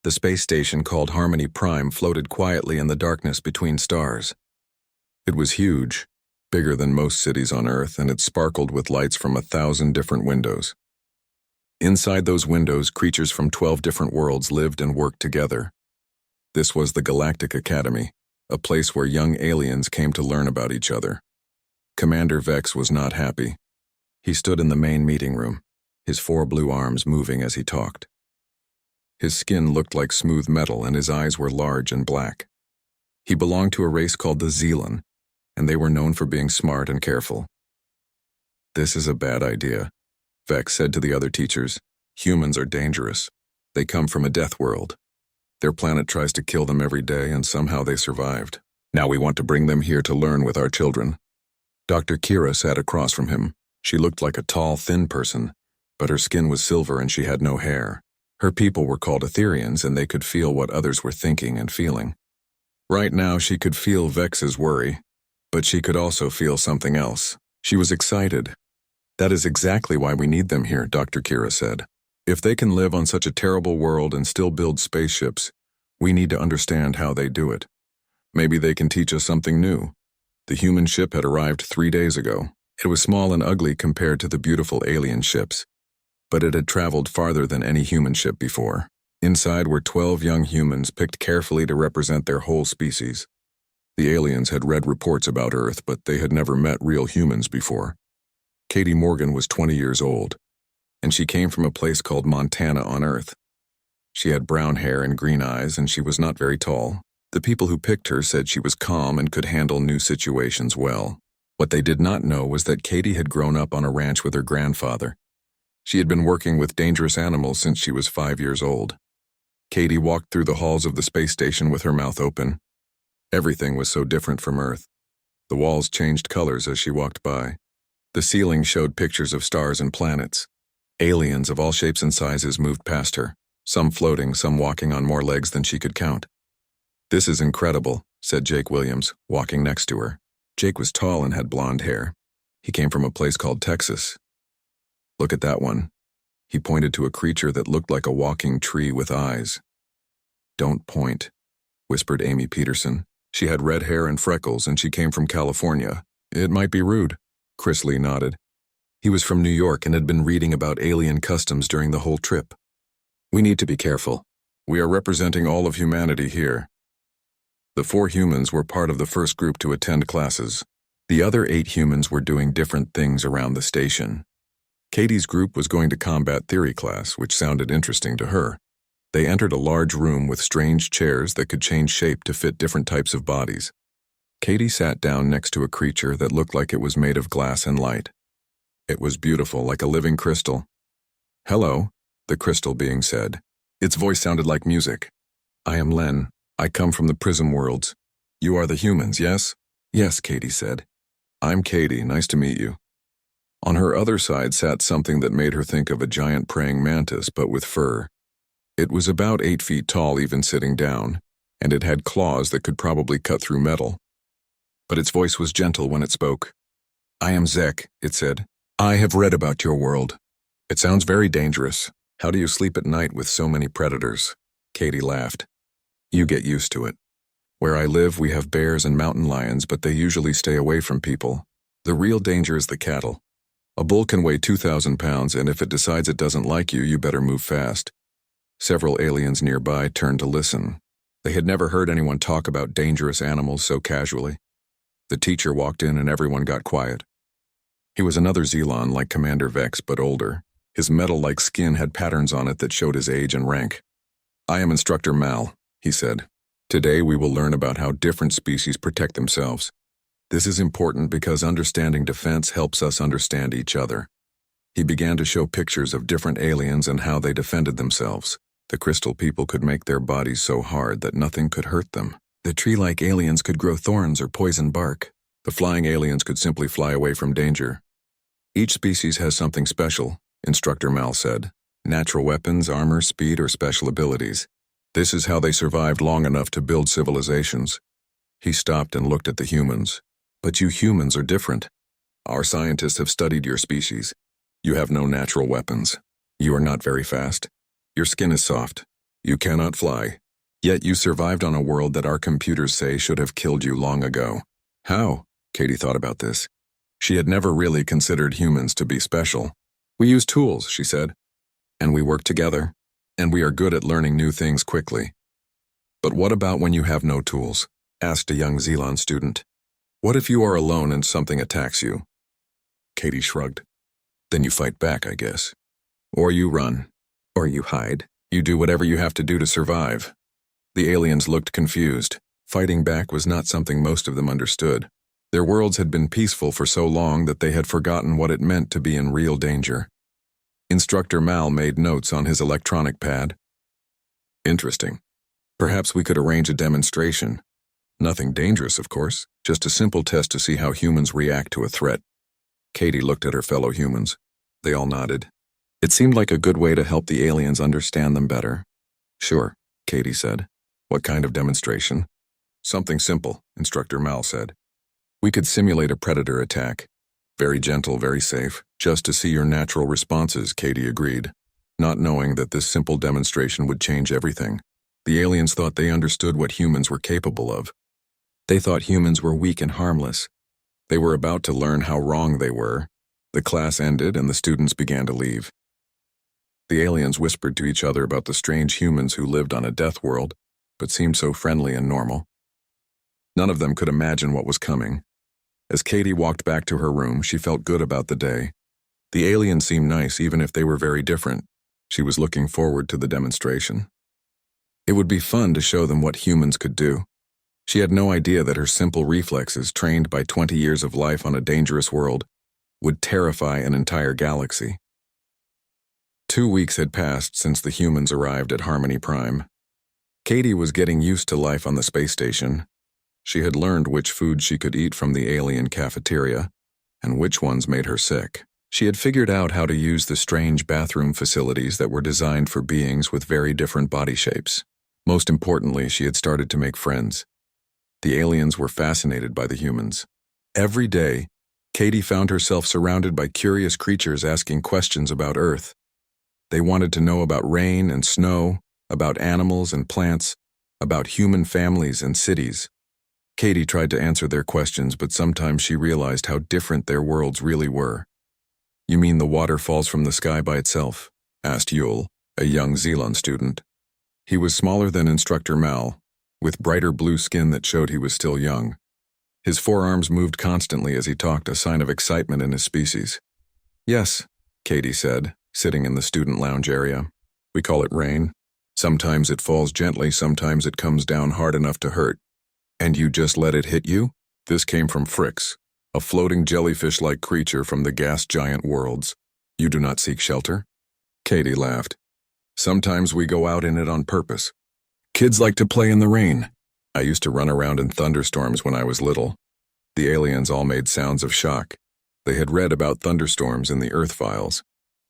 The space station called Harmony Prime floated quietly in the darkness between stars. It was huge, bigger than most cities on Earth, and it sparkled with lights from 1,000 different windows. Inside those windows, creatures from 12 different worlds lived and worked together. This was the Galactic Academy, a place where young aliens came to learn about each other. Commander Vex was not happy. He stood in the main meeting room, his 4 blue arms moving as he talked. His skin looked like smooth metal and his eyes were large and black. He belonged to a race called the Zealan, and they were known for being smart and careful. "This is a bad idea," Vex said to the other teachers. "Humans are dangerous. They come from a Deathworld. Their planet tries to kill them every day, and somehow they survived. Now we want to bring them here to learn with our children." Dr. Kira sat across from him. She looked like a tall, thin person, but her skin was silver and she had no hair. Her people were called Etherians, and they could feel what others were thinking and feeling. Right now, she could feel Vex's worry, but she could also feel something else. She was excited. "That is exactly why we need them here," Dr. Kira said. "If they can live on such a terrible world and still build spaceships, we need to understand how they do it. Maybe they can teach us something new." The human ship had arrived 3 days ago. It was small and ugly compared to the beautiful alien ships, but it had traveled farther than any human ship before. Inside were 12 young humans picked carefully to represent their whole species. The aliens had read reports about Earth, but they had never met real humans before. Katie Morgan was 20 years old, and she came from a place called Montana on Earth. She had brown hair and green eyes, and she was not very tall. The people who picked her said she was calm and could handle new situations well. What they did not know was that Katie had grown up on a ranch with her grandfather. She had been working with dangerous animals since she was 5 years old. Katie walked through the halls of the space station with her mouth open. Everything was so different from Earth. The walls changed colors as she walked by. The ceiling showed pictures of stars and planets. Aliens of all shapes and sizes moved past her, some floating, some walking on more legs than she could count. "This is incredible," said Jake Williams, walking next to her. Jake was tall and had blonde hair. He came from a place called Texas. "Look at that one." He pointed to a creature that looked like a walking tree with eyes. "Don't point," whispered Amy Peterson. She had red hair and freckles, and she came from California. "It might be rude." Chris Lee nodded. He was from New York and had been reading about alien customs during the whole trip. "We need to be careful. We are representing all of humanity here." The 4 humans were part of the first group to attend classes. The other 8 humans were doing different things around the station. Katie's group was going to combat theory class, which sounded interesting to her. They entered a large room with strange chairs that could change shape to fit different types of bodies. Katie sat down next to a creature that looked like it was made of glass and light. It was beautiful, like a living crystal. "Hello," the crystal being said. Its voice sounded like music. "I am Len. I come from the Prism worlds. You are the humans, yes?" "Yes," Katie said. "I'm Katie. Nice to meet you." On her other side sat something that made her think of a giant praying mantis, but with fur. It was about 8 feet tall even sitting down, and it had claws that could probably cut through metal. But its voice was gentle when it spoke. "I am Zek," it said. "I have read about your world. It sounds very dangerous. How do you sleep at night with so many predators?" Katie laughed. "You get used to it. Where I live, we have bears and mountain lions, but they usually stay away from people. The real danger is the cattle. A bull can weigh 2,000 pounds, and if it decides it doesn't like you, you better move fast." Several aliens nearby turned to listen. They had never heard anyone talk about dangerous animals so casually. The teacher walked in and everyone got quiet. He was another Zealan like Commander Vex, but older. His metal-like skin had patterns on it that showed his age and rank. "I am Instructor Mal," he said. "Today we will learn about how different species protect themselves. This is important because understanding defense helps us understand each other." He began to show pictures of different aliens and how they defended themselves. The crystal people could make their bodies so hard that nothing could hurt them. The tree-like aliens could grow thorns or poison bark. The flying aliens could simply fly away from danger. "Each species has something special," Instructor Mal said. "Natural weapons, armor, speed, or special abilities. This is how they survived long enough to build civilizations." He stopped and looked at the humans. "But you humans are different. Our scientists have studied your species. You have no natural weapons. You are not very fast. Your skin is soft. You cannot fly. Yet you survived on a world that our computers say should have killed you long ago. How? Katie thought about this. She had never really considered humans to be special. We use tools, she said. And we work together. And we are good at learning new things quickly. But what about when you have no tools? Asked a young Xelon student. What if you are alone and something attacks you? Katie shrugged. Then you fight back, I guess. Or you run. Or you hide. You do whatever you have to do to survive. The aliens looked confused. Fighting back was not something most of them understood. Their worlds had been peaceful for so long that they had forgotten what it meant to be in real danger. Instructor Mal made notes on his electronic pad. Interesting. Perhaps we could arrange a demonstration. Nothing dangerous, of course, just a simple test to see how humans react to a threat. Katie looked at her fellow humans. They all nodded. It seemed like a good way to help the aliens understand them better. Sure, Katie said. What kind of demonstration? Something simple, Instructor Mal said. We could simulate a predator attack. Very gentle, very safe, just to see your natural responses, Katie agreed, not knowing that this simple demonstration would change everything. The aliens thought they understood what humans were capable of. They thought humans were weak and harmless. They were about to learn how wrong they were. The class ended and the students began to leave. The aliens whispered to each other about the strange humans who lived on a death world, but seemed so friendly and normal. None of them could imagine what was coming. As Katie walked back to her room, she felt good about the day. The aliens seemed nice even if they were very different. She was looking forward to the demonstration. It would be fun to show them what humans could do. She had no idea that her simple reflexes, trained by 20 years of life on a dangerous world, would terrify an entire galaxy. 2 weeks had passed since the humans arrived at Harmony Prime. Katie was getting used to life on the space station. She had learned which food she could eat from the alien cafeteria, and which ones made her sick. She had figured out how to use the strange bathroom facilities that were designed for beings with very different body shapes. Most importantly, she had started to make friends. The aliens were fascinated by the humans. Every day, Katie found herself surrounded by curious creatures asking questions about Earth. They wanted to know about rain and snow, about animals and plants, about human families and cities. Katie tried to answer their questions, but sometimes she realized how different their worlds really were. You mean the water falls from the sky by itself? Asked Yul, a young Xelon student. He was smaller than Instructor Mal, with brighter blue skin that showed he was still young. His forearms moved constantly as he talked, a sign of excitement in his species. Yes, Katie said, sitting in the student lounge area. We call it rain. Sometimes it falls gently, sometimes it comes down hard enough to hurt. And you just let it hit you? This came from Frix, a floating jellyfish-like creature from the gas giant worlds. You do not seek shelter? Katie laughed. Sometimes we go out in it on purpose. Kids like to play in the rain. I used to run around in thunderstorms when I was little. The aliens all made sounds of shock. They had read about thunderstorms in the Earth files.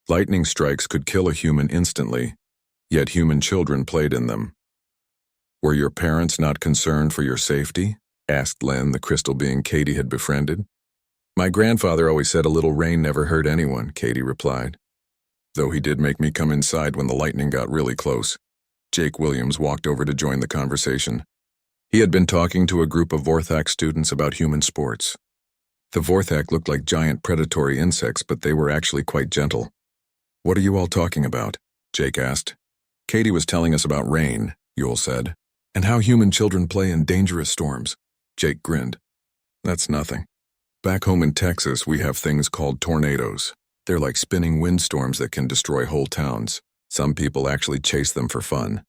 Lightning strikes could kill a human instantly, yet human children played in them. Were your parents not concerned for your safety? Asked Len, the crystal being Katie had befriended. My grandfather always said a little rain never hurt anyone, Katie replied. Though he did make me come inside when the lightning got really close. Jake Williams walked over to join the conversation. He had been talking to a group of Vorthak students about human sports. The Vorthak looked like giant predatory insects, but they were actually quite gentle. What are you all talking about? Jake asked. Katie was telling us about rain, Yul said, and how human children play in dangerous storms. Jake grinned. That's nothing. Back home in Texas, we have things called tornadoes. They're like spinning windstorms that can destroy whole towns. Some people actually chase them for fun.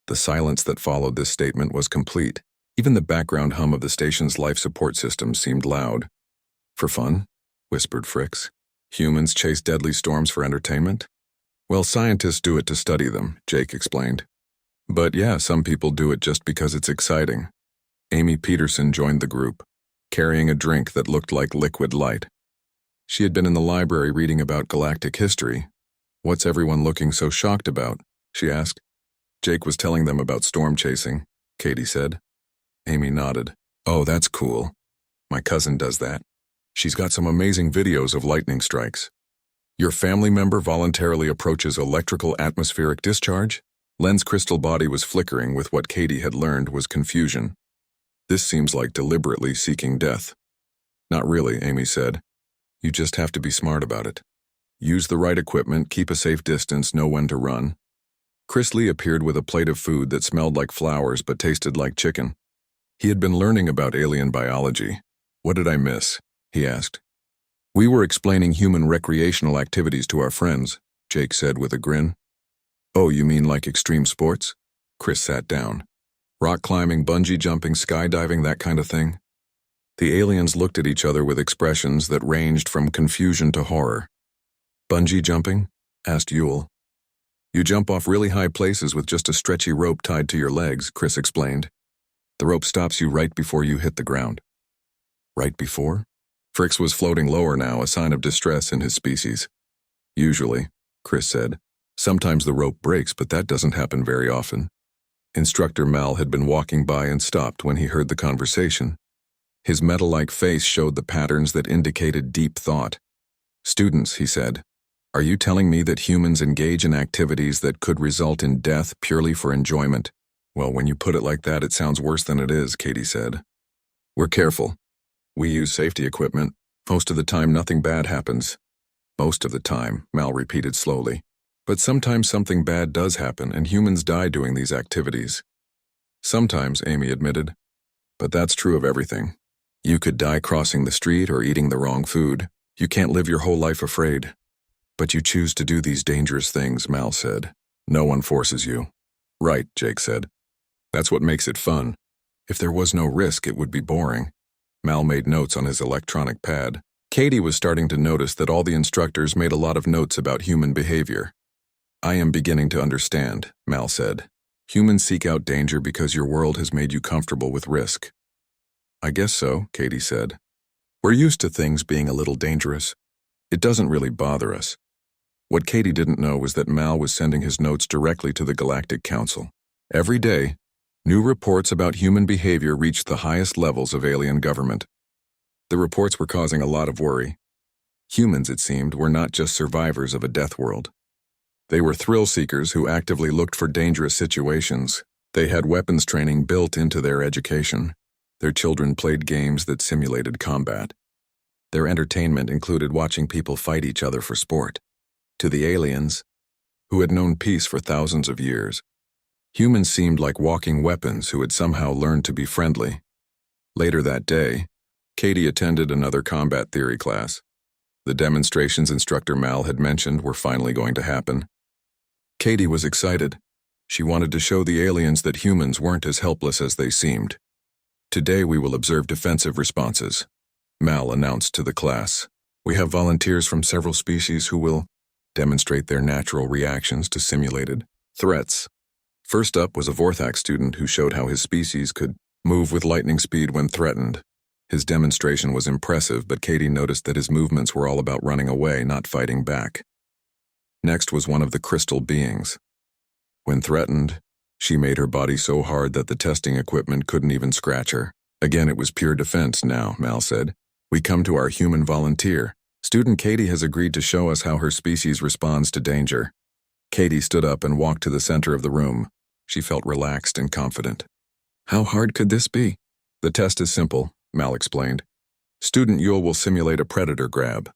The silence that followed this statement was complete. Even the background hum of the station's life support system seemed loud. For fun? Whispered Frix. Humans chase deadly storms for entertainment? Well, scientists do it to study them, Jake explained. But yeah, some people do it just because it's exciting. Amy Peterson joined the group, carrying a drink that looked like liquid light. She had been in the library reading about galactic history. What's everyone looking so shocked about? She asked. Jake was telling them about storm chasing, Katie said. Amy nodded. Oh, that's cool. My cousin does that. She's got some amazing videos of lightning strikes. Your family member voluntarily approaches electrical atmospheric discharge? Len's crystal body was flickering with what Katie had learned was confusion. This seems like deliberately seeking death. Not really, Amy said. You just have to be smart about it. Use the right equipment, keep a safe distance, know when to run. Chris Lee appeared with a plate of food that smelled like flowers but tasted like chicken. He had been learning about alien biology. What did I miss? He asked. We were explaining human recreational activities to our friends, Jake said with a grin. Oh, you mean like extreme sports? Chris sat down. Rock climbing, bungee jumping, skydiving, that kind of thing? The aliens looked at each other with expressions that ranged from confusion to horror. Bungee jumping? Asked Yule. You jump off really high places with just a stretchy rope tied to your legs, Chris explained. The rope stops you right before you hit the ground. Right before? Frix was floating lower now, a sign of distress in his species. Usually, Chris said. Sometimes the rope breaks, but that doesn't happen very often. Instructor Mal had been walking by and stopped when he heard the conversation. His metal-like face showed the patterns that indicated deep thought. Students, he said, are you telling me that humans engage in activities that could result in death purely for enjoyment? Well, when you put it like that, it sounds worse than it is, Katie said. We're careful. We use safety equipment. Most of the time, nothing bad happens. Most of the time, Mal repeated slowly. But sometimes something bad does happen, and humans die doing these activities. Sometimes, Amy admitted. But that's true of everything. You could die crossing the street or eating the wrong food. You can't live your whole life afraid. But you choose to do these dangerous things, Mal said. No one forces you. Right, Jake said. That's what makes it fun. If there was no risk, it would be boring. Mal made notes on his electronic pad. Katie was starting to notice that all the instructors made a lot of notes about human behavior. I am beginning to understand, Mal said. Humans seek out danger because your world has made you comfortable with risk. I guess so, Katie said. We're used to things being a little dangerous. It doesn't really bother us. What Katie didn't know was that Mal was sending his notes directly to the Galactic Council. Every day, new reports about human behavior reached the highest levels of alien government. The reports were causing a lot of worry. Humans, it seemed, were not just survivors of a death world. They were thrill-seekers who actively looked for dangerous situations. They had weapons training built into their education. Their children played games that simulated combat. Their entertainment included watching people fight each other for sport. To the aliens, who had known peace for thousands of years, humans seemed like walking weapons who had somehow learned to be friendly. Later that day, Katie attended another combat theory class. The demonstrations Instructor Mal had mentioned were finally going to happen. Katie was excited. She wanted to show the aliens that humans weren't as helpless as they seemed. Today we will observe defensive responses, Mal announced to the class. We have volunteers from several species who will demonstrate their natural reactions to simulated threats. First up was a Vorthax student who showed how his species could move with lightning speed when threatened. His demonstration was impressive, but Katie noticed that his movements were all about running away, not fighting back. Next was one of the crystal beings. When threatened, she made her body so hard that the testing equipment couldn't even scratch her. Again, it was pure defense now, Mal said. We come to our human volunteer. Student Katie has agreed to show us how her species responds to danger. Katie stood up and walked to the center of the room. She felt relaxed and confident. How hard could this be? The test is simple, Mal explained. Student Yule will simulate a predator grab.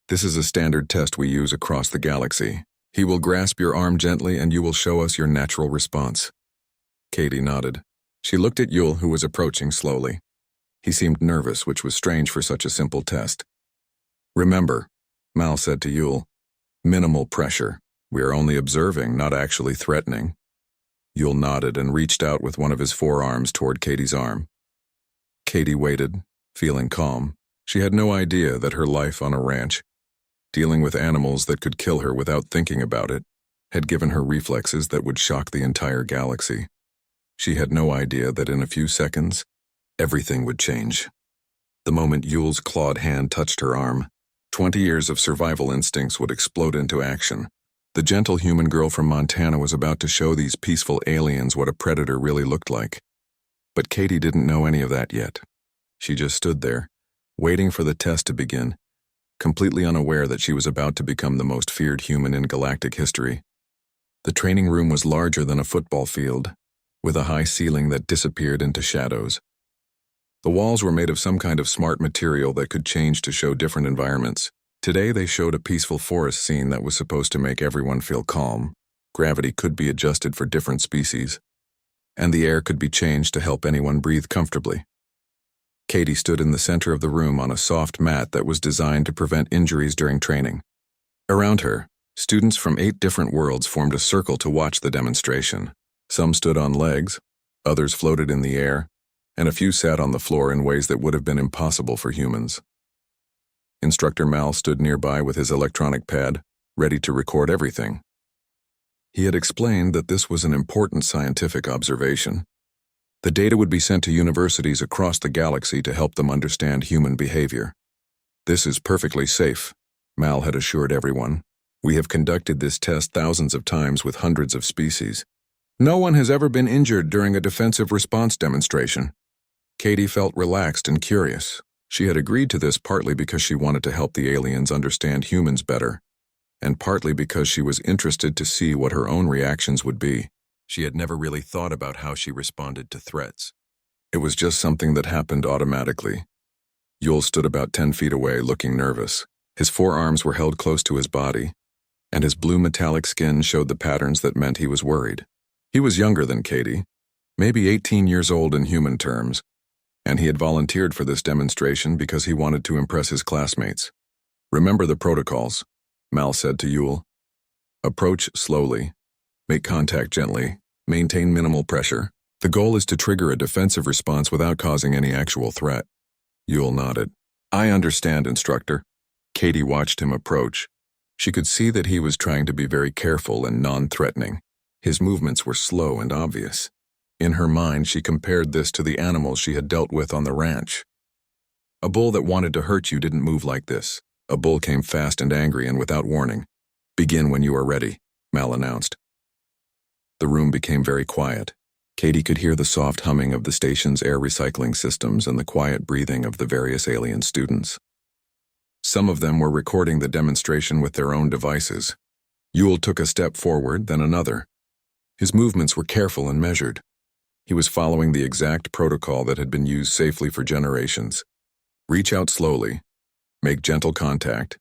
This is a standard test we use across the galaxy. He will grasp your arm gently and you will show us your natural response. Katie nodded. She looked at Yule, who was approaching slowly. He seemed nervous, which was strange for such a simple test. Remember, Mal said to Yule, minimal pressure. We are only observing, not actually threatening. Yule nodded and reached out with one of his forearms toward Katie's arm. Katie waited, feeling calm. She had no idea that her life on a ranch, dealing with animals that could kill her without thinking about it, had given her reflexes that would shock the entire galaxy. She had no idea that in a few seconds, everything would change. The moment Yule's clawed hand touched her arm, 20 years of survival instincts would explode into action. The gentle human girl from Montana was about to show these peaceful aliens what a predator really looked like. But Katie didn't know any of that yet. She just stood there, waiting for the test to begin, completely unaware that she was about to become the most feared human in galactic history. The training room was larger than a football field, with a high ceiling that disappeared into shadows. The walls were made of some kind of smart material that could change to show different environments. Today they showed a peaceful forest scene that was supposed to make everyone feel calm. Gravity could be adjusted for different species, and the air could be changed to help anyone breathe comfortably. Katie stood in the center of the room on a soft mat that was designed to prevent injuries during training. Around her, students from 8 different worlds formed a circle to watch the demonstration. Some stood on legs, others floated in the air, and a few sat on the floor in ways that would have been impossible for humans. Instructor Mal stood nearby with his electronic pad, ready to record everything. He had explained that this was an important scientific observation. The data would be sent to universities across the galaxy to help them understand human behavior. "This is perfectly safe," Mal had assured everyone. "We have conducted this test thousands of times with hundreds of species. No one has ever been injured during a defensive response demonstration." Katie felt relaxed and curious. She had agreed to this partly because she wanted to help the aliens understand humans better, and partly because she was interested to see what her own reactions would be. She had never really thought about how she responded to threats. It was just something that happened automatically. Yul stood about 10 feet away, looking nervous. His forearms were held close to his body, and his blue metallic skin showed the patterns that meant he was worried. He was younger than Katie, maybe 18 years old in human terms, and he had volunteered for this demonstration because he wanted to impress his classmates. "Remember the protocols," Mal said to Yul. "Approach slowly. Make contact gently. Maintain minimal pressure. The goal is to trigger a defensive response without causing any actual threat." Yul nodded. "I understand, instructor." Katie watched him approach. She could see that he was trying to be very careful and non-threatening. His movements were slow and obvious. In her mind, she compared this to the animals she had dealt with on the ranch. A bull that wanted to hurt you didn't move like this. A bull came fast and angry and without warning. "Begin when you are ready," Mal announced. The room became very quiet. Katie could hear the soft humming of the station's air recycling systems and the quiet breathing of the various alien students. Some of them were recording the demonstration with their own devices. Yul took a step forward, then another. His movements were careful and measured. He was following the exact protocol that had been used safely for generations. Reach out slowly. Make gentle contact.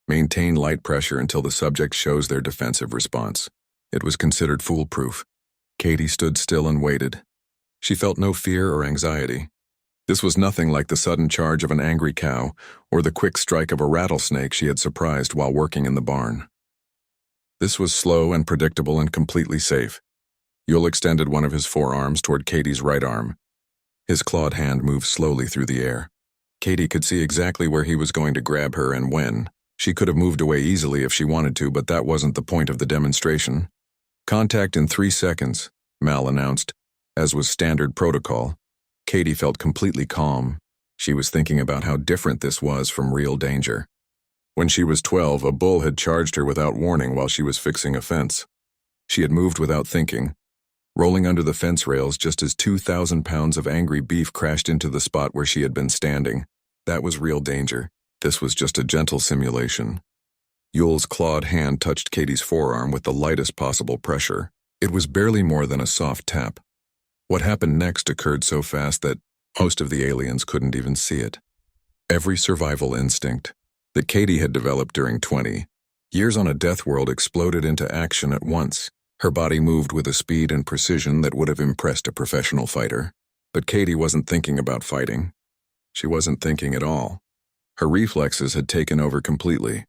Maintain light pressure until the subject shows their defensive response. It was considered foolproof. Katie stood still and waited. She felt no fear or anxiety. This was nothing like the sudden charge of an angry cow or the quick strike of a rattlesnake she had surprised while working in the barn. This was slow and predictable and completely safe. Yul extended one of his forearms toward Katie's right arm. His clawed hand moved slowly through the air. Katie could see exactly where he was going to grab her and when. She could have moved away easily if she wanted to, but that wasn't the point of the demonstration. "Contact in 3 seconds, Mal announced, as was standard protocol. Katie felt completely calm. She was thinking about how different this was from real danger. When she was 12, a bull had charged her without warning while she was fixing a fence. She had moved without thinking, rolling under the fence rails just as 2,000 pounds of angry beef crashed into the spot where she had been standing. That was real danger. This was just a gentle simulation. Yul's clawed hand touched Katie's forearm with the lightest possible pressure. It was barely more than a soft tap. What happened next occurred so fast that most of the aliens couldn't even see it. Every survival instinct that Katie had developed during 20 years on a Deathworld exploded into action at once. Her body moved with a speed and precision that would have impressed a professional fighter. But Katie wasn't thinking about fighting. She wasn't thinking at all. Her reflexes had taken over completely.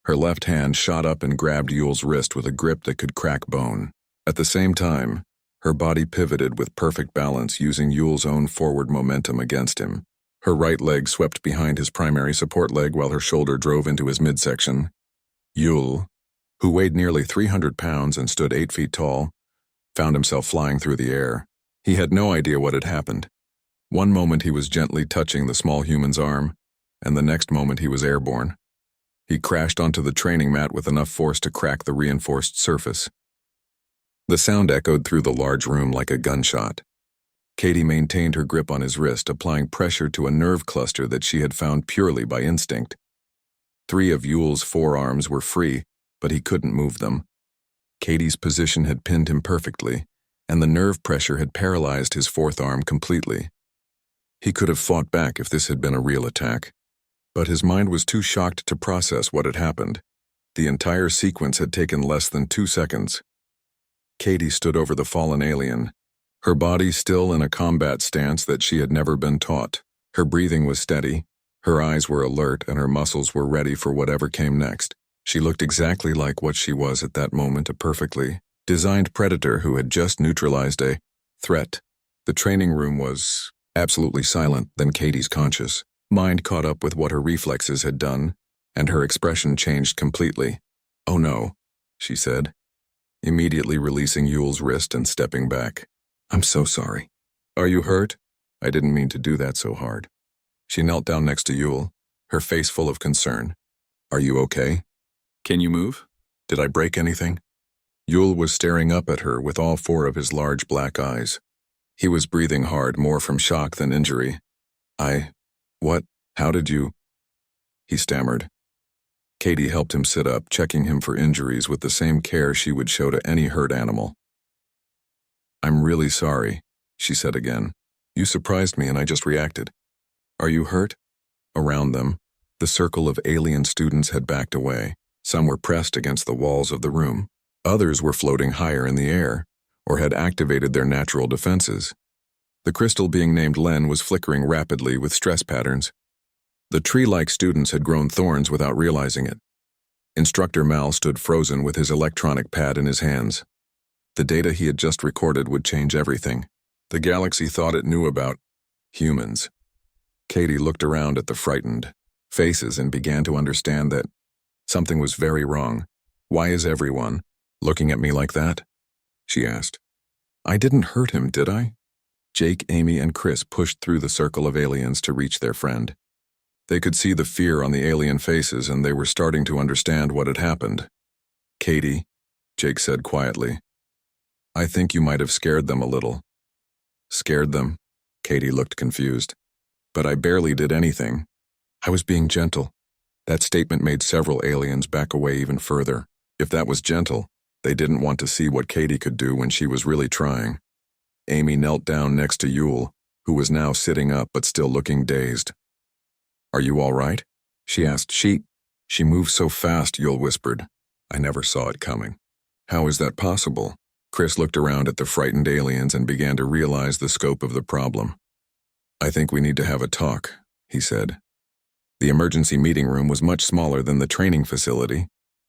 Her left hand shot up and grabbed Yul's wrist with a grip that could crack bone. At the same time, her body pivoted with perfect balance using Yul's own forward momentum against him. Her right leg swept behind his primary support leg while her shoulder drove into his midsection. Yul, who weighed nearly 300 pounds and stood 8 feet tall, found himself flying through the air. He had no idea what had happened. One moment he was gently touching the small human's arm, and the next moment he was airborne. He crashed onto the training mat with enough force to crack the reinforced surface. The sound echoed through the large room like a gunshot. Katie maintained her grip on his wrist, applying pressure to a nerve cluster that she had found purely by instinct. 3 of Yul's forearms were free, but he couldn't move them. Katie's position had pinned him perfectly, and the nerve pressure had paralyzed his fourth arm completely. He could have fought back if this had been a real attack, but his mind was too shocked to process what had happened. The entire sequence had taken less than 2 seconds. Katie stood over the fallen alien, her body still in a combat stance that she had never been taught. Her breathing was steady, her eyes were alert, and her muscles were ready for whatever came next. She looked exactly like what she was at that moment, a perfectly designed predator who had just neutralized a threat. The training room was absolutely silent. Then Katie's conscious mind caught up with what her reflexes had done, and her expression changed completely. "Oh no," she said, immediately releasing Yule's wrist and stepping back. "I'm so sorry." "Are you hurt?" "I didn't mean to do that so hard." She knelt down next to Yule, her face full of concern. "Are you okay? Can you move? Did I break anything?" Yule was staring up at her with all 4 of his large black eyes. He was breathing hard, more from shock than injury. What? How did you?" he stammered. Katie helped him sit up, checking him for injuries with the same care she would show to any hurt animal. "I'm really sorry," she said again. "You surprised me and I just reacted. Are you hurt?" Around them, the circle of alien students had backed away. Some were pressed against the walls of the room. Others were floating higher in the air, or had activated their natural defenses. The crystal being named Len was flickering rapidly with stress patterns. The tree-like students had grown thorns without realizing it. Instructor Mal stood frozen with his electronic pad in his hands. The data he had just recorded would change everything. The galaxy thought it knew about humans. Katie looked around at the frightened faces and began to understand that something was very wrong. "Why is everyone looking at me like that?" she asked. "I didn't hurt him, did I?" Jake, Amy, and Chris pushed through the circle of aliens to reach their friend. They could see the fear on the alien faces, and they were starting to understand what had happened. "Katie," Jake said quietly, "I think you might have scared them a little." "Scared them?" Katie looked confused. "But I barely did anything. I was being gentle." That statement made several aliens back away even further. If that was gentle, they didn't want to see what Katie could do when she was really trying. Amy knelt down next to Yule, who was now sitting up but still looking dazed. "Are you all right?" she asked. She moved so fast," Yule whispered. "I never saw it coming." "How is that possible?" Chris looked around at the frightened aliens and began to realize the scope of the problem. "I think we need to have a talk," he said. The emergency meeting room was much smaller than the training facility,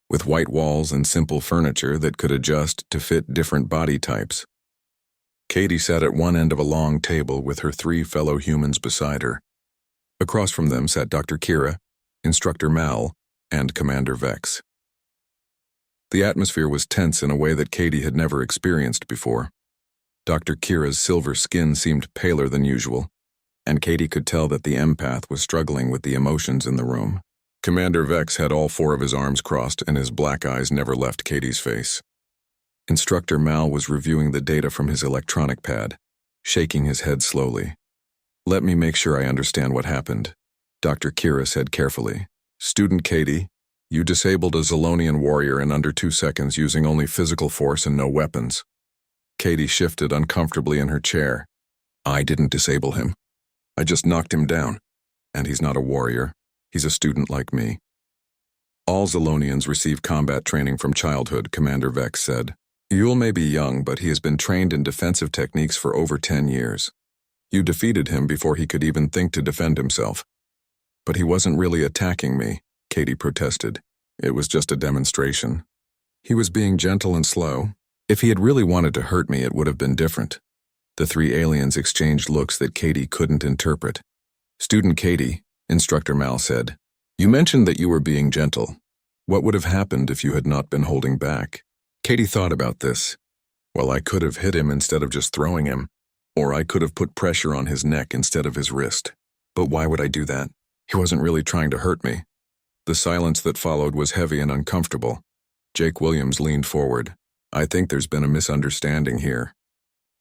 with white walls and simple furniture that could adjust to fit different body types. Katie sat at one end of a long table with her 3 fellow humans beside her. Across from them sat Dr. Kira, Instructor Mal, and Commander Vex. The atmosphere was tense in a way that Katie had never experienced before. Dr. Kira's silver skin seemed paler than usual, and Katie could tell that the empath was struggling with the emotions in the room. Commander Vex had all 4 of his arms crossed, and his black eyes never left Katie's face. Instructor Mal was reviewing the data from his electronic pad, shaking his head slowly. "Let me make sure I understand what happened," Dr. Kira said carefully. "Student Katie, you disabled a Zolonian warrior in under 2 seconds using only physical force and no weapons." Katie shifted uncomfortably in her chair. "I didn't disable him. I just knocked him down. And he's not a warrior. He's a student like me." "All Zolonians receive combat training from childhood," Commander Vex said. "Yule may be young, but he has been trained in defensive techniques for over 10 years. You defeated him before he could even think to defend himself." "But he wasn't really attacking me," Katie protested. "It was just a demonstration. He was being gentle and slow. If he had really wanted to hurt me, it would have been different." The 3 aliens exchanged looks that Katie couldn't interpret. "Student Katie," Instructor Mal said, "you mentioned that you were being gentle. What would have happened if you had not been holding back?" Katie thought about this. "Well, I could have hit him instead of just throwing him, or I could have put pressure on his neck instead of his wrist. But why would I do that? He wasn't really trying to hurt me." The silence that followed was heavy and uncomfortable. Jake Williams leaned forward. "I think there's been a misunderstanding here.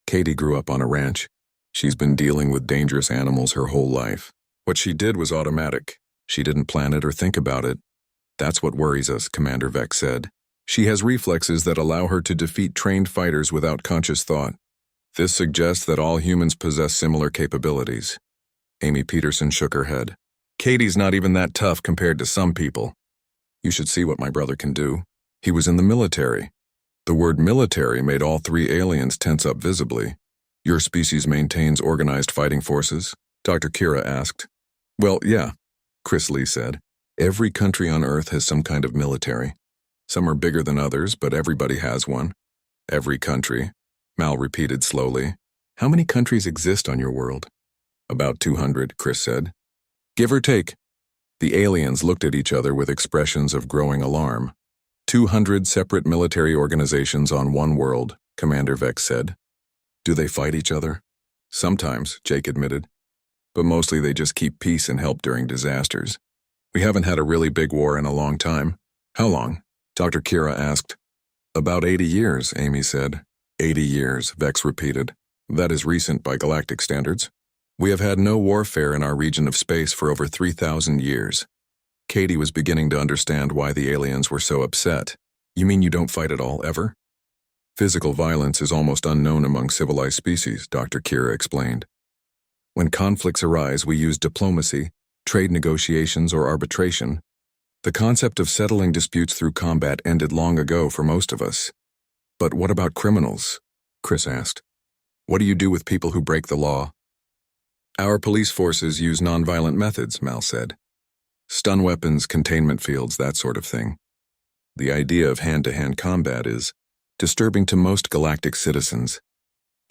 Katie grew up on a ranch. She's been dealing with dangerous animals her whole life. What she did was automatic. She didn't plan it or think about it. That's what worries us," Commander Vex said. She has reflexes that allow her to defeat trained fighters without conscious thought. This suggests that all humans possess similar capabilities. Amy Peterson shook her head. Katie's not even that tough compared to some people. You should see what my brother can do. He was in the military. The word military made all three aliens tense up visibly. Your species maintains organized fighting forces? Dr. Kira asked. Well, yeah, Chris Lee said. Every country on Earth has some kind of military. Some are bigger than others, but everybody has one. Every country, Mal repeated slowly. How many countries exist on your world? About 200, Chris said. Give or take. The aliens looked at each other with expressions of growing alarm. 200 separate military organizations on one world, Commander Vex said. Do they fight each other? Sometimes, Jake admitted. But mostly they just keep peace and help during disasters. We haven't had a really big war in a long time. How long? Dr. Kira asked. About 80 years, Amy said. 80 years, Vex repeated. That is recent by galactic standards. We have had no warfare in our region of space for over 3,000 years. Katie was beginning to understand why the aliens were so upset. You mean you don't fight at all, ever? Physical violence is almost unknown among civilized species, Dr. Kira explained. When conflicts arise, we use diplomacy, trade negotiations, or arbitration. The concept of settling disputes through combat ended long ago for most of us. But what about criminals? Chris asked. What do you do with people who break the law? Our police forces use nonviolent methods, Mal said. Stun weapons, containment fields, that sort of thing. The idea of hand-to-hand combat is disturbing to most galactic citizens.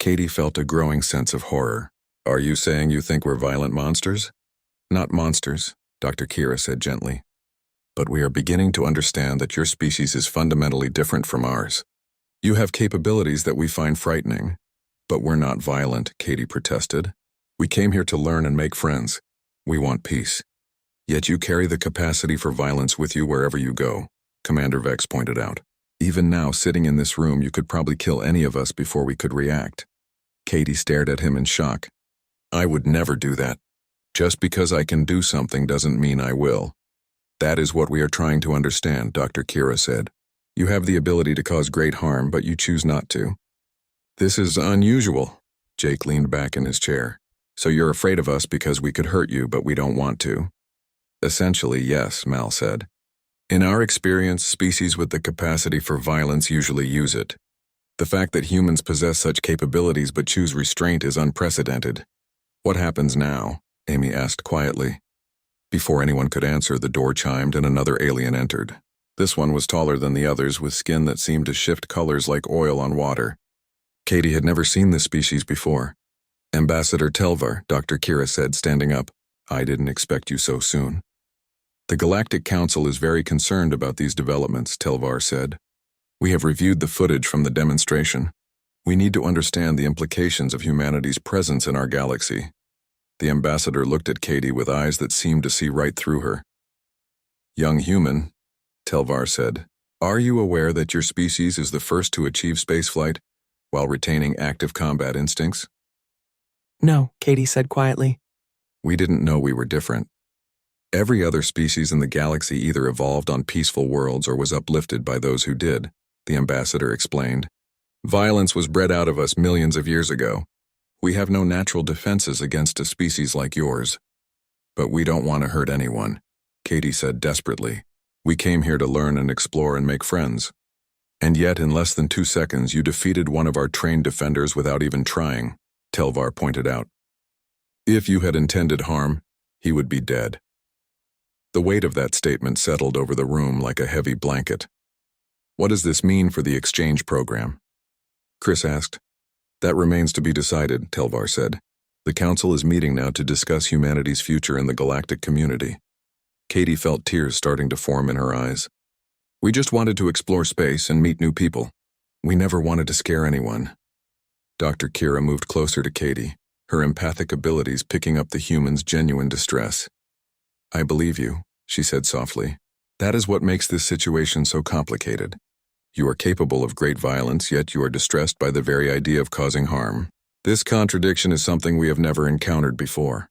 Katie felt a growing sense of horror. Are you saying you think we're violent monsters? Not monsters, Dr. Kira said gently. But we are beginning to understand that your species is fundamentally different from ours. You have capabilities that we find frightening. But we're not violent, Katie protested. We came here to learn and make friends. We want peace. Yet you carry the capacity for violence with you wherever you go, Commander Vex pointed out. Even now, sitting in this room, you could probably kill any of us before we could react. Katie stared at him in shock. I would never do that. Just because I can do something doesn't mean I will. That is what we are trying to understand, Dr. Kira said. You have the ability to cause great harm, but you choose not to. This is unusual. Jake leaned back in his chair. So you're afraid of us because we could hurt you, but we don't want to. Essentially, yes, Mal said. In our experience, species with the capacity for violence usually use it. The fact that humans possess such capabilities but choose restraint is unprecedented. What happens now? Amy asked quietly. Before anyone could answer, the door chimed and another alien entered. This one was taller than the others, with skin that seemed to shift colors like oil on water. Katie had never seen this species before. Ambassador Telvar, Dr. Kira said, standing up. I didn't expect you so soon. The Galactic Council is very concerned about these developments, Telvar said. We have reviewed the footage from the demonstration. We need to understand the implications of humanity's presence in our galaxy. The ambassador looked at Katie with eyes that seemed to see right through her. Young human, Telvar said, are you aware that your species is the first to achieve spaceflight while retaining active combat instincts? No, Katie said quietly. We didn't know we were different. Every other species in the galaxy either evolved on peaceful worlds or was uplifted by those who did, the ambassador explained. Violence was bred out of us millions of years ago. We have no natural defenses against a species like yours. But we don't want to hurt anyone, Katie said desperately. We came here to learn and explore and make friends. And yet, in less than 2 seconds, you defeated one of our trained defenders without even trying, Telvar pointed out. If you had intended harm, he would be dead. The weight of that statement settled over the room like a heavy blanket. What does this mean for the exchange program? Chris asked. That remains to be decided, Telvar said. The council is meeting now to discuss humanity's future in the galactic community. Katie felt tears starting to form in her eyes. We just wanted to explore space and meet new people. We never wanted to scare anyone. Dr. Kira moved closer to Katie, her empathic abilities picking up the human's genuine distress. I believe you, she said softly. That is what makes this situation so complicated. You are capable of great violence, yet you are distressed by the very idea of causing harm. This contradiction is something we have never encountered before.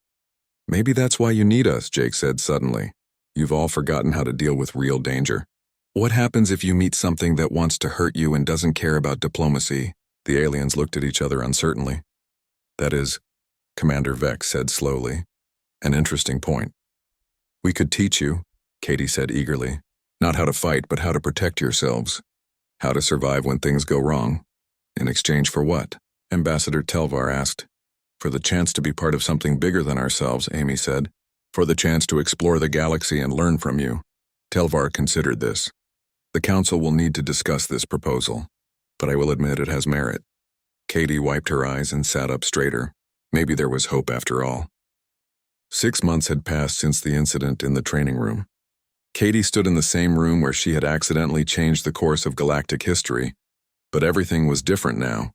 Maybe that's why you need us, Jake said suddenly. You've all forgotten how to deal with real danger. What happens if you meet something that wants to hurt you and doesn't care about diplomacy? The aliens looked at each other uncertainly. That is, Commander Vex said slowly, an interesting point. We could teach you, Katie said eagerly, not how to fight, but how to protect yourselves, how to survive when things go wrong. In exchange for what? Ambassador Telvar asked. For the chance to be part of something bigger than ourselves, Amy said. For the chance to explore the galaxy and learn from you. Telvar considered this. The Council will need to discuss this proposal, but I will admit it has merit. Katie wiped her eyes and sat up straighter. Maybe there was hope after all. 6 months had passed since the incident in the training room. Katie stood in the same room where she had accidentally changed the course of galactic history, but everything was different now.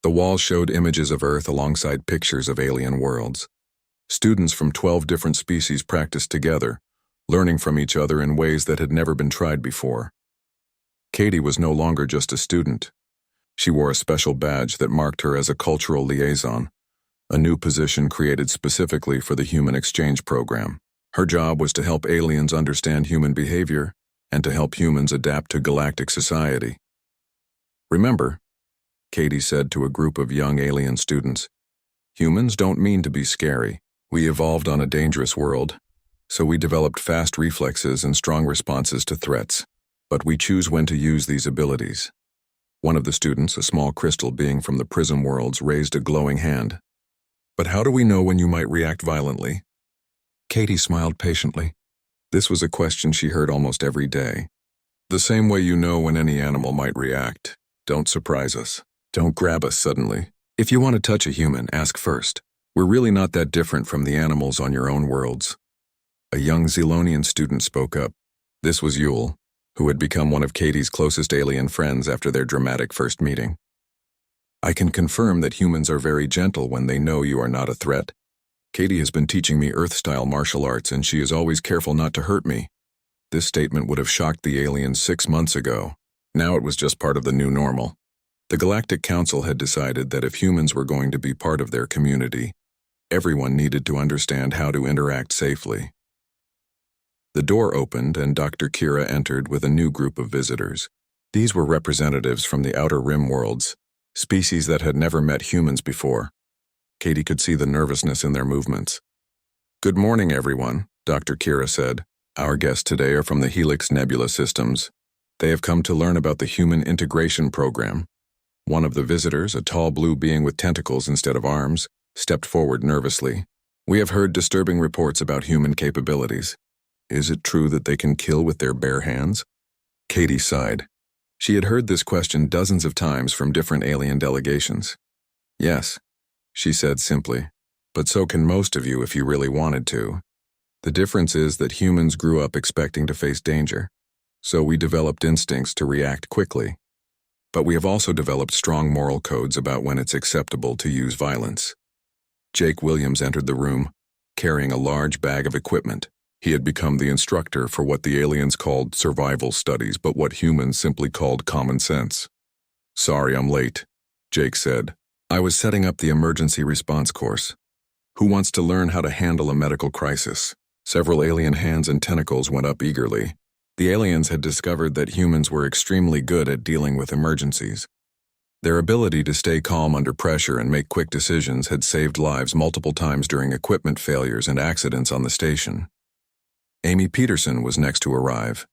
The walls showed images of Earth alongside pictures of alien worlds. Students from 12 different species practiced together, learning from each other in ways that had never been tried before. Katie was no longer just a student. She wore a special badge that marked her as a cultural liaison, a new position created specifically for the human exchange program. Her job was to help aliens understand human behavior and to help humans adapt to galactic society. Remember, Katie said to a group of young alien students, humans don't mean to be scary. We evolved on a dangerous world, so we developed fast reflexes and strong responses to threats. But we choose when to use these abilities. One of the students, a small crystal being from the prism worlds, raised a glowing hand. But how do we know when you might react violently? Katie smiled patiently. This was a question she heard almost every day. The same way you know when any animal might react. Don't surprise us. Don't grab us suddenly. If you want to touch a human, ask first. We're really not that different from the animals on your own worlds. A young Zelonian student spoke up. This was Yule, who had become one of Katie's closest alien friends after their dramatic first meeting. I can confirm that humans are very gentle when they know you are not a threat. Katie has been teaching me Earth-style martial arts, and she is always careful not to hurt me. This statement would have shocked the aliens 6 months ago. Now it was just part of the new normal. The Galactic Council had decided that if humans were going to be part of their community, everyone needed to understand how to interact safely. The door opened and Dr. Kira entered with a new group of visitors. These were representatives from the Outer Rim worlds, species that had never met humans before. Katie could see the nervousness in their movements. Good morning, everyone, Dr. Kira said. Our guests today are from the Helix Nebula Systems. They have come to learn about the Human Integration Program. One of the visitors, a tall blue being with tentacles instead of arms, stepped forward nervously. We have heard disturbing reports about human capabilities. Is it true that they can kill with their bare hands? Katie sighed. She had heard this question dozens of times from different alien delegations. Yes, she said simply, but so can most of you if you really wanted to. The difference is that humans grew up expecting to face danger, so we developed instincts to react quickly. But we have also developed strong moral codes about when it's acceptable to use violence. Jake Williams entered the room, carrying a large bag of equipment. He had become the instructor for what the aliens called survival studies, but what humans simply called common sense. Sorry I'm late, Jake said. I was setting up the emergency response course. Who wants to learn how to handle a medical crisis? Several alien hands and tentacles went up eagerly. The aliens had discovered that humans were extremely good at dealing with emergencies. Their ability to stay calm under pressure and make quick decisions had saved lives multiple times during equipment failures and accidents on the station. Amy Peterson was next to arrive,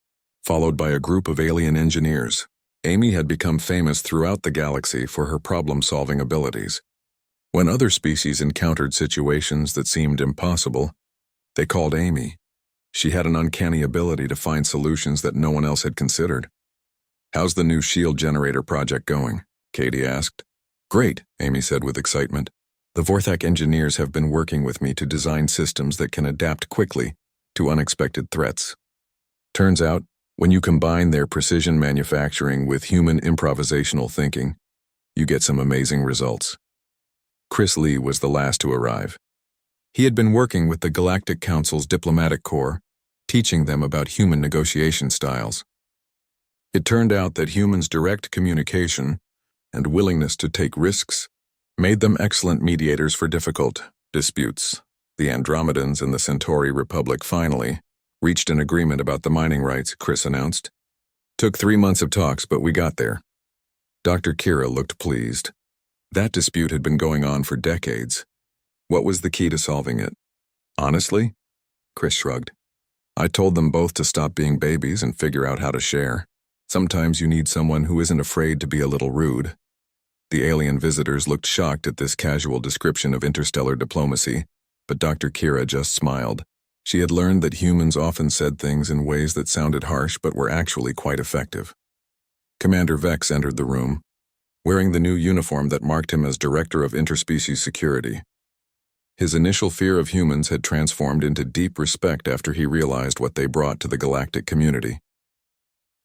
followed by a group of alien engineers. Amy had become famous throughout the galaxy for her problem-solving abilities. When other species encountered situations that seemed impossible, they called Amy. She had an uncanny ability to find solutions that no one else had considered. How's the new shield generator project going? Katie asked. Great, Amy said with excitement. The Vorthak engineers have been working with me to design systems that can adapt quickly to unexpected threats. Turns out, when you combine their precision manufacturing with human improvisational thinking, you get some amazing results. Chris Lee was the last to arrive. He had been working with the Galactic Council's diplomatic corps, teaching them about human negotiation styles. It turned out that humans' direct communication and willingness to take risks made them excellent mediators for difficult disputes. The Andromedans and the Centauri Republic finally reached an agreement about the mining rights, Chris announced. Took 3 months of talks, but we got there. Dr. Kira looked pleased. That dispute had been going on for decades. What was the key to solving it? Honestly? Chris shrugged. I told them both to stop being babies and figure out how to share. Sometimes you need someone who isn't afraid to be a little rude. The alien visitors looked shocked at this casual description of interstellar diplomacy, but Dr. Kira just smiled. She had learned that humans often said things in ways that sounded harsh but were actually quite effective. Commander Vex entered the room, wearing the new uniform that marked him as Director of Interspecies Security. His initial fear of humans had transformed into deep respect after he realized what they brought to the galactic community.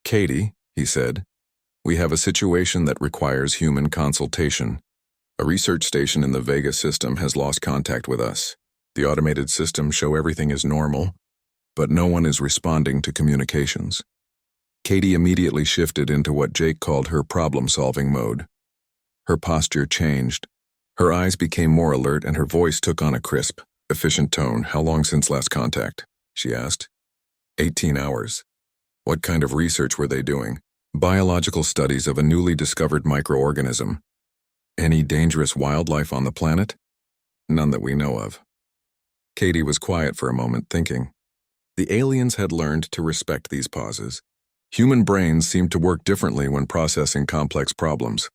Katie, he said, we have a situation that requires human consultation. A research station in the Vega system has lost contact with us. The automated systems show everything is normal, but no one is responding to communications. Katie immediately shifted into what Jake called her problem-solving mode. Her posture changed. Her eyes became more alert and her voice took on a crisp, efficient tone. How long since last contact? She asked. 18 hours. What kind of research were they doing? Biological studies of a newly discovered microorganism. Any dangerous wildlife on the planet? None that we know of. Katie was quiet for a moment, thinking. The aliens had learned to respect these pauses. Human brains seemed to work differently when processing complex problems.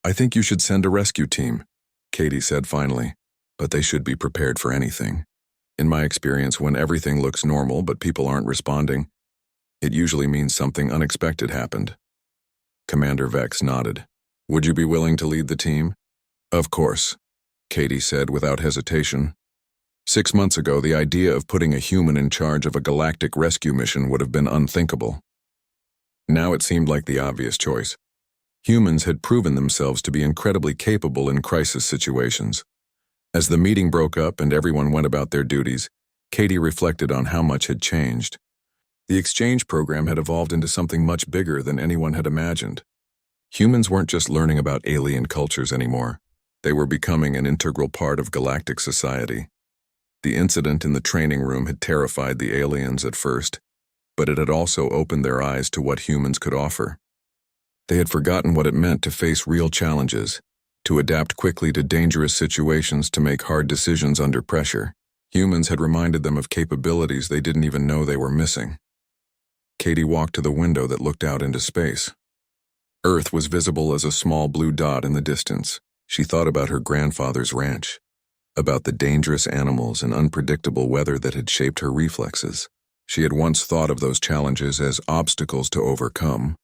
I think you should send a rescue team, Katie said finally, but they should be prepared for anything. In my experience, when everything looks normal but people aren't responding, it usually means something unexpected happened. Commander Vex nodded. Would you be willing to lead the team? Of course, Katie said without hesitation. 6 months ago, the idea of putting a human in charge of a galactic rescue mission would have been unthinkable. Now it seemed like the obvious choice. Humans had proven themselves to be incredibly capable in crisis situations. As the meeting broke up and everyone went about their duties, Katie reflected on how much had changed. The exchange program had evolved into something much bigger than anyone had imagined. Humans weren't just learning about alien cultures anymore. They were becoming an integral part of galactic society. The incident in the training room had terrified the aliens at first, but it had also opened their eyes to what humans could offer. They had forgotten what it meant to face real challenges, to adapt quickly to dangerous situations, to make hard decisions under pressure. Humans had reminded them of capabilities they didn't even know they were missing. Katie walked to the window that looked out into space. Earth was visible as a small blue dot in the distance. She thought about her grandfather's ranch, about the dangerous animals and unpredictable weather that had shaped her reflexes. She had once thought of those challenges as obstacles to overcome.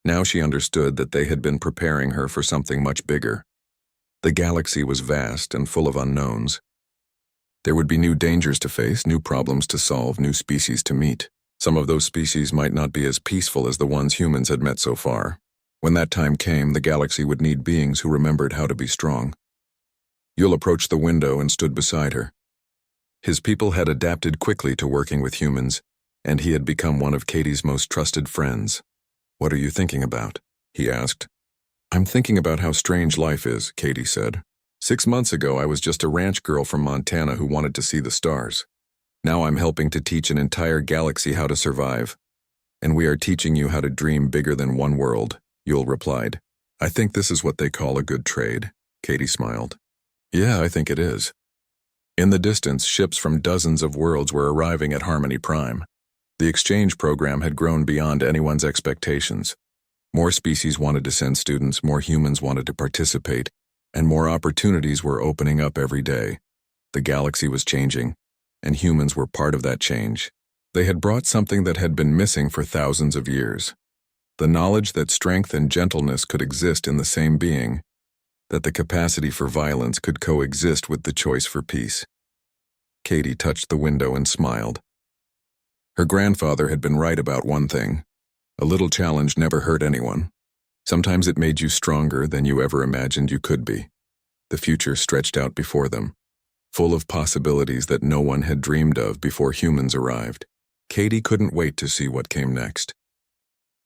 Now she understood that they had been preparing her for something much bigger. The galaxy was vast and full of unknowns. There would be new dangers to face, new problems to solve, new species to meet. Some of those species might not be as peaceful as the ones humans had met so far. When that time came, the galaxy would need beings who remembered how to be strong. Yul approached the window and stood beside her. His people had adapted quickly to working with humans, and he had become one of Katie's most trusted friends. What are you thinking about? He asked. I'm thinking about how strange life is, Katie said. 6 months ago, I was just a ranch girl from Montana who wanted to see the stars. Now I'm helping to teach an entire galaxy how to survive. And we are teaching you how to dream bigger than one world, Yul replied. I think this is what they call a good trade, Katie smiled. Yeah, I think it is. In the distance, ships from dozens of worlds were arriving at Harmony Prime. The exchange program had grown beyond anyone's expectations. More species wanted to send students, more humans wanted to participate, and more opportunities were opening up every day. The galaxy was changing, and humans were part of that change. They had brought something that had been missing for thousands of years. The knowledge that strength and gentleness could exist in the same being, that the capacity for violence could coexist with the choice for peace. Katie touched the window and smiled. Her grandfather had been right about one thing. A little challenge never hurt anyone. Sometimes it made you stronger than you ever imagined you could be. The future stretched out before them, full of possibilities that no one had dreamed of before humans arrived. Katie couldn't wait to see what came next.